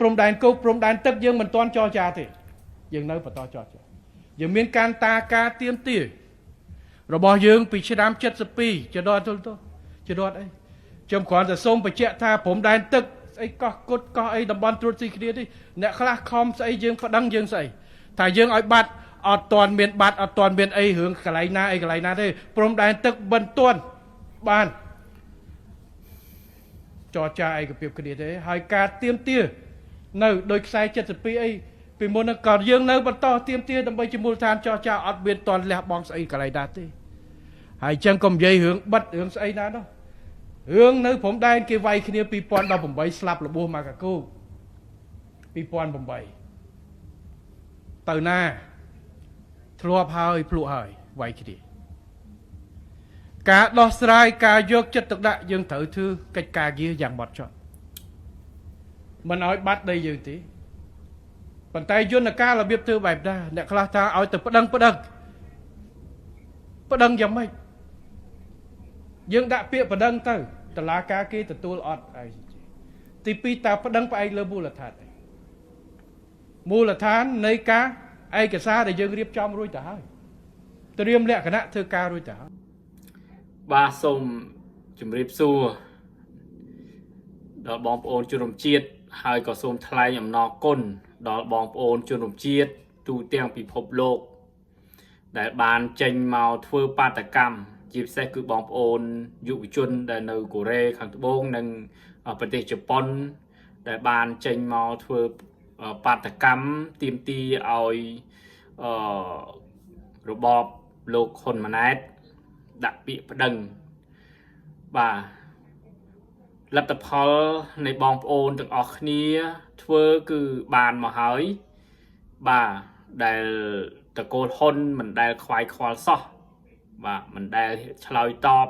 ព្រំដែនគោកព្រំដែនទឹកយើងមិនទាន់ចរចាទេយើងនៅបន្តចរចាយើងមានការតាការទៀមទារបស់យើងពីឆ្នាំ72ជាដល់ទល់ជាដល់អីខ្ញុំគ្រាន់តែសូមបញ្ជាក់ថាព្រំដែនទឹកស្អីកោះគុតកោះអីតំបន់ត្រួតស៊ីគ្នាទេអ្នកខ្លះខំស្អីយើងប្តឹងយើងស្អីថាយើងឲ្យបាត់អត់ទាន់មានបាត់អត់ទាន់មានអីរឿងកន្លែងណាអីកន្លែងណាទេព្រំដែនទឹកមិនទាន់បានចរចាឯកភាពគ្នាទេហើយការទៀមទានៅដោយខ្សែ72អីពីមុនហ្នឹងក៏យើងនៅបន្តទៀមទាដើម្បីជាមូលដ្ឋានចរចាអត់មានតន់លះបង់ស្អីកន្លែងណាទេហើយចឹងកុំនិយាយរឿងបិទរឿងស្អីណានោះរឿងនៅព្រំដែនគេវាយគ្នា2018ស្លាប់របួសមកកាគូ2008ទៅណាធ្លាប់ហើយភ្លក់ហើយវាយគ្នាការដោះស្រាយការយកចិត្តទុកដាក់យើងត្រូវធ្វើកិច្ចការងារយ៉ាងម៉ត់ចត់មិនឲ្យបាត់ដីយើងទេប៉ុន្តែយន្តការរបៀបធ្វើបែបណាអ្នកខ្លះថាឲ្យទៅប្តឹងយ៉ាងម៉េចយើងដាក់ពាក្យប្តឹងទៅតុលាការគេទទួលអត់ហើយទី2តើប្តឹងផ្អែកលើមូលដ្ឋានមូលដ្ឋាននៃការឯកសារដែលយើងរៀបចំរួចទៅហើយត្រៀមលក្ខណៈធ្វើការរួចទៅហើយបាទសូមជម្រាបសួរដល់បងប្អូនជនរួមជាតិហើយក៏សូមថ្លែងអំណរគុណដល់បងប្អូនជនរួមជាតិទូទាំងពិភពលោកដែលបានចេញមកធ្វើបាតកម្មជាពិសេសគឺបងប្អូនយុវជនដែលនៅកូរ៉េខាងត្បូងនិងប្រទេសជប៉ុនដែលបានចេញមកធ្វើបាតកម្មទាមទារឲ្យរបបលោកហ៊ុនម៉ាណែតដាក់ពាក្យប្តឹងបាទលទ្ធផលនៃបងប្អូនទាំងអស់គ្នាធ្វើគឺបានមកហើយបាទដែលតកូលហ៊ុនមិនដែលខ្វាយខ្វល់សោះបាទមិនដែលឆ្លើយតប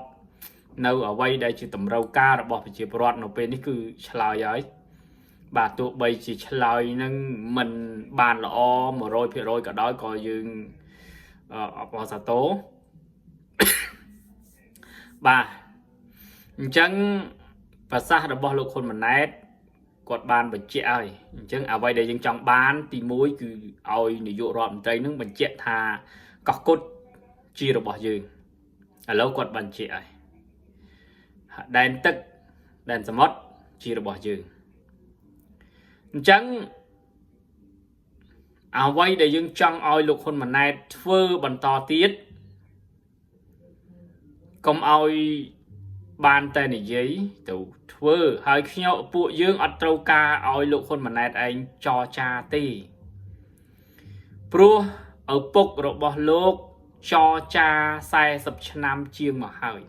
នៅអ្វីដែលជាតម្រូវការរបស់ប្រជាពលរដ្ឋនៅពេលនេះគឺឆ្លើយហើយបាទទោះបីជាឆ្លើយនឹងមិនបានល្អ 100% ក៏ដោយក៏យើងអបអរសាទរបាទអញ្ចឹងប្រសាសន៍របស់លោកហ៊ុនម៉ាណែតគាត់បានបញ្ជាក់ហើយអញ្ចឹងអ្វីដែលយើងចង់បានទី1គឺឲ្យនាយករដ្ឋមន្ត្រីនឹងបញ្ជាក់ថាកោះកុដជារបស់យើងឥឡូវគាត់បញ្ជាក់ហើយដែនទឹកដែនសមុទ្រជារបស់យើងអញ្ចឹងអ្វីដែលយើងចង់ឲ្យលោកហ៊ុនម៉ាណែតធ្វើបន្តទៀតកុំឲ្យបានតែនិយាយទៅធ្វើហើយពួកយើងអត់ត្រូវការឲ្យលោកហ៊ុនម៉ាណែតឯងចរចាទេព្រោះឪពុករបស់លោកចរចា40ឆ្នាំជាងមកហើយ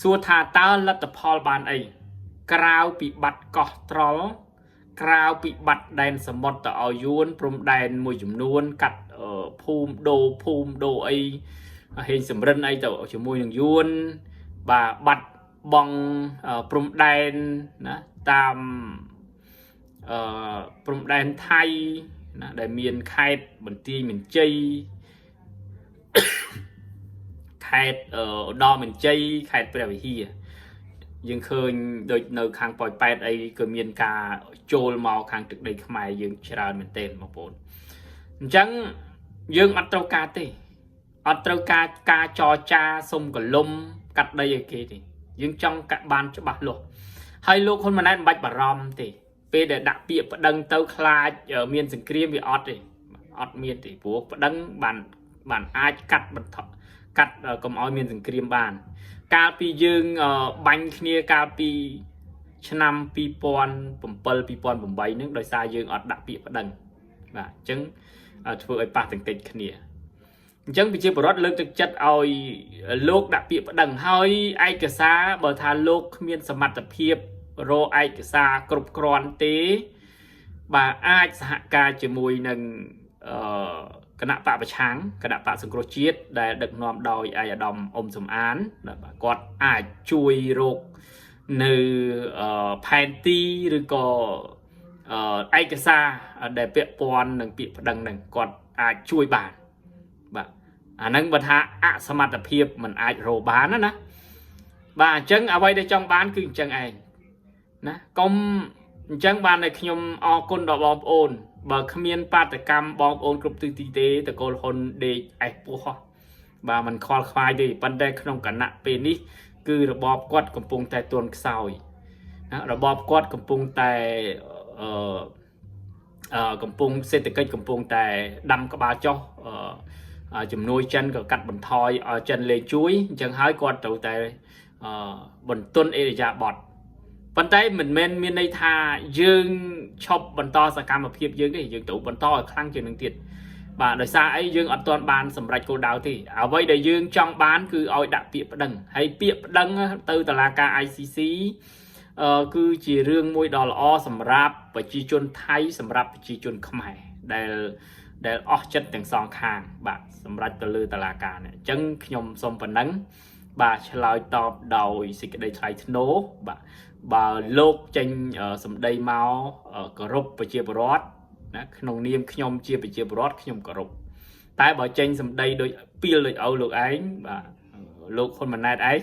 សួរថាតើលទ្ធផលបានអីក្រៅពីបាត់កោះត្រល់ក្រៅពីបាត់ដែនសមុទ្រទៅឲ្យយួនព្រំដែនមួយចំនួនកាត់ភូមិដូអីហេងសំរិនអីទៅជាមួយនឹងយួនបាទបាត់បងព្រំដែនណាតាមព្រំដែនថៃណាដែលមានខេត្តបន្ទាយមានជ័យខេត្តឧត្តរមានជ័យខេត្តព្រះវិហារយើងឃើញដូចនៅខាងប៉ោយប៉ែតអីក៏មានការចូលមកខាងទឹកដីខ្មែរយើងច្រើនមែនទែនបងប្អូនអញ្ចឹងយើងអត់ត្រូវការទេអត់ត្រូវការចរចាសុំកលុំកាត់ដីឲ្យគេទេយើងចង់កាត់បានច្បាស់លាស់ហើយលោកហ៊ុនម៉ាណែតមិនបាច់បារម្ភទេពេលដែលដាក់ពាក្យប្តឹងទៅខ្លាចមានសង្គ្រាមវាអត់ទេអត់មានទេព្រោះប្តឹងបានអាចកាត់កុំឲ្យមានសង្គ្រាមបានកាលពីយើងបាញ់គ្នាកាលពីឆ្នាំ2007 2008ហ្នឹងដោយសារយើងអត់ដាក់ពាក្យប្តឹងបាទអញ្ចឹងធ្វើឲ្យប៉ះទង្គិចគ្នាអញ្ចឹងប្រជាពលរដ្ឋលើកទឹកចិត្តឲ្យលោកដាក់ពាក្យប្តឹងហើយឯកសារបើថាលោកគ្មានសមត្ថភាពរកឯកសារគ្រប់គ្រាន់ទេបាទអាចសហការជាមួយនឹងគណៈបកប្រឆាំងគណៈបកសង្គ្រោះជាតិដែលដឹកនាំដោយឯកឧត្តមអ៊ុំសំអានបាទគាត់អាចជួយរកនៅផែនទីឬក៏ឯកសារដែលពាក់ព័ន្ធនឹងពាក្យប្តឹងនឹងគាត់អាចជួយបានបាទអាហ្នឹងបើថាអសមត្ថភាពមិនអាចរកបានណាបាទអញ្ចឹងអ្វីដែលចង់បានគឺអញ្ចឹងឯងណាកុំ chẳng ban này nhom o côn đỏ bom ôn bà khmiên ba tờ cam bom ôn cục tư tế tờ cô hôn để ai bùa bà mình khoa khoai đi ban đây không cả nặng bên đi cứ là bom quát cầm pung tại tuần sau là bom quát cầm pung tại cầm pung xây từ cây cầm pung tại đâm các ba cho chùm nuôi chân có cắt bẩn thoi ở chân lên chuối chân hái quát tàu tại bẩn tuần ấy dạ bọt vấn tay mình men miền đây thà dương chọc bẩn to sa cam một hiệp dương cái dương tụ bẩn to ở khang trường đường tiệt và đời xa ấy dương ở toàn bàn sầm rạch cô đào thì ở vậy để dương trong bán cứ oi đặt tiệp đằng hay tiệp đằng từ tờ la ca ICC cứ chỉ riêng môi đỏ o sầm rạp và chỉ chôn thái sầm rạp chỉ chôn không hề để ở chất từng song khang bạn sầm rạch từ lư tờ la ca này chân nhom xôm phần nắng bà lại tọp đầu xịt đây thay nố bà lột tranh sầm đây máu cờ rục và chia bớt nông niêm nhom chia và chia bớt nhom cờ rục tại bà tranh sầm đây đôi pil đôi âu lục ấy bà lụcคนมัน nát ấy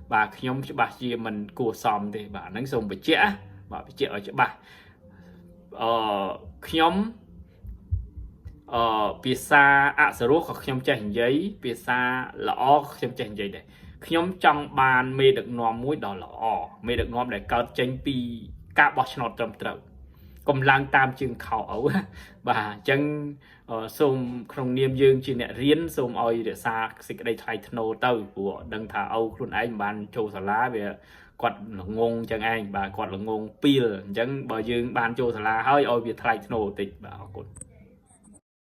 bà nhom cho bà chia mình cua xòm thì bà nắng sùng bà chĩa ở chỗ bà nhom phía xa ạ sơ ruốc hoặc nhom chạy giấy phía xa lõ nhom chạy giấy đấy nhóm trong bàn mê được nóm mũi đỏ lỏ mê được nóm để cao tranh pi cả bọt nọt trầm trầm cùng lang tam chương khảo ấu và chân xôm không niêm dương chỉ nè riến xôm oi để xa xịt đây thay thô tàu của đằng thả âu luôn anh bàn châu xà lá về quạt ngôn chẳng anh bà quạt là ngôn pil chẳng bờ dương bàn châu xà lá hơi oi về thay thô tịch bà học